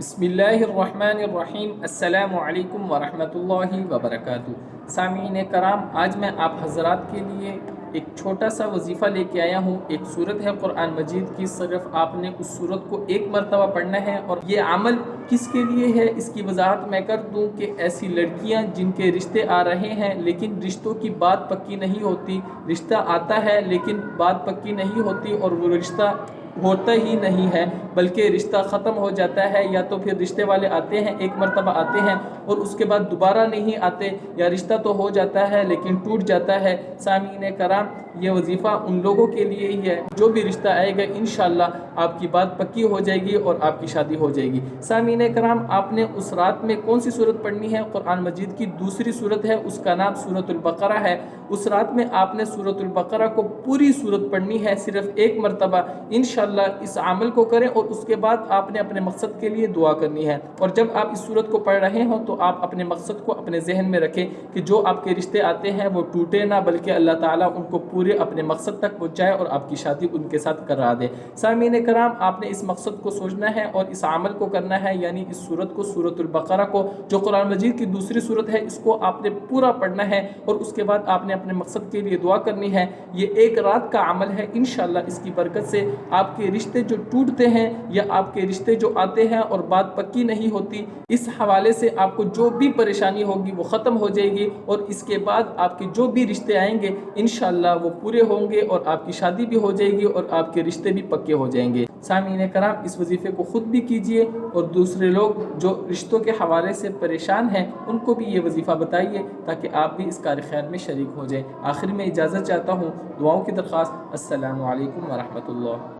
بسم اللہ الرحمن الرحیم السلام علیکم ورحمۃ اللہ وبرکاتہ۔ سامعین کرام، آج میں آپ حضرات کے لیے ایک چھوٹا سا وظیفہ لے کے آیا ہوں۔ ایک صورت ہے قرآن مجید کی، صرف آپ نے اس صورت کو ایک مرتبہ پڑھنا ہے، اور یہ عمل کس کے لیے ہے اس کی وضاحت میں کر دوں کہ ایسی لڑکیاں جن کے رشتے آ رہے ہیں لیکن رشتوں کی بات پکی نہیں ہوتی، رشتہ آتا ہے لیکن بات پکی نہیں ہوتی اور وہ رشتہ ہوتا ہی نہیں ہے بلکہ رشتہ ختم ہو جاتا ہے، یا تو پھر رشتے والے آتے ہیں ایک مرتبہ آتے ہیں اور اس کے بعد دوبارہ نہیں آتے، یا رشتہ تو ہو جاتا ہے لیکن ٹوٹ جاتا ہے۔ سامعین کرام، یہ وظیفہ ان لوگوں کے لیے ہی ہے، جو بھی رشتہ آئے گا انشاءاللہ آپ کی بات پکی ہو جائے گی اور آپ کی شادی ہو جائے گی۔ سامعین کرام، آپ نے اس رات میں کون سی صورت پڑھنی ہے؟ قرآن مجید کی دوسری صورت ہے، اس کا نام سورۃ البقرہ ہے۔ اس رات میں آپ نے سورۃ البقرہ کو پوری صورت پڑھنی ہے، صرف ایک مرتبہ۔ انشاءاللہ اس عمل کو کریں اور اس کے بعد آپ نے اپنے مقصد کے لیے دعا کرنی ہے، اور جب آپ اس صورت کو پڑھ رہے ہوں تو آپ اپنے مقصد کو اپنے ذہن میں رکھیں کہ جو آپ کے رشتے آتے ہیں وہ ٹوٹے نہ، بلکہ اللہ تعالیٰ ان کو پورے اپنے مقصد تک پہنچائے اور آپ کی شادی ان کے ساتھ کرا دے۔ سامعین کرام، آپ نے اس مقصد کو سوچنا ہے اور اس عمل کو کرنا ہے، یعنی اس صورت کو، سورۃ البقرہ کو جو قرآن مجید کی دوسری صورت ہے، اس کو آپ نے پورا پڑھنا ہے اور اس کے بعد آپ نے اپنے مقصد کے لیے دعا کرنی ہے۔ یہ ایک رات کا عمل ہے، انشاءاللہ اس کی برکت سے آپ کے رشتے جو ٹوٹتے ہیں یا آپ کے رشتے جو آتے ہیں اور بات پکی نہیں ہوتی، اس حوالے سے آپ کو جو بھی پریشانی ہوگی وہ ختم ہو جائے گی، اور اس کے بعد آپ کے جو بھی رشتے آئیں گے انشاءاللہ وہ پورے ہوں گے اور آپ کی شادی بھی ہو جائے گی اور آپ کے رشتے بھی پکے ہو جائیں گے۔ سامعین کرام، اس وظیفے کو خود بھی کیجئے اور دوسرے لوگ جو رشتوں کے حوالے سے پریشان ہیں ان کو بھی یہ وظیفہ بتائیے تاکہ آپ بھی اس کار خیر میں شریک ہو جائیں۔ آخر میں اجازت چاہتا ہوں، دعاؤں کی درخواست۔ السلام علیکم ورحمۃ اللہ۔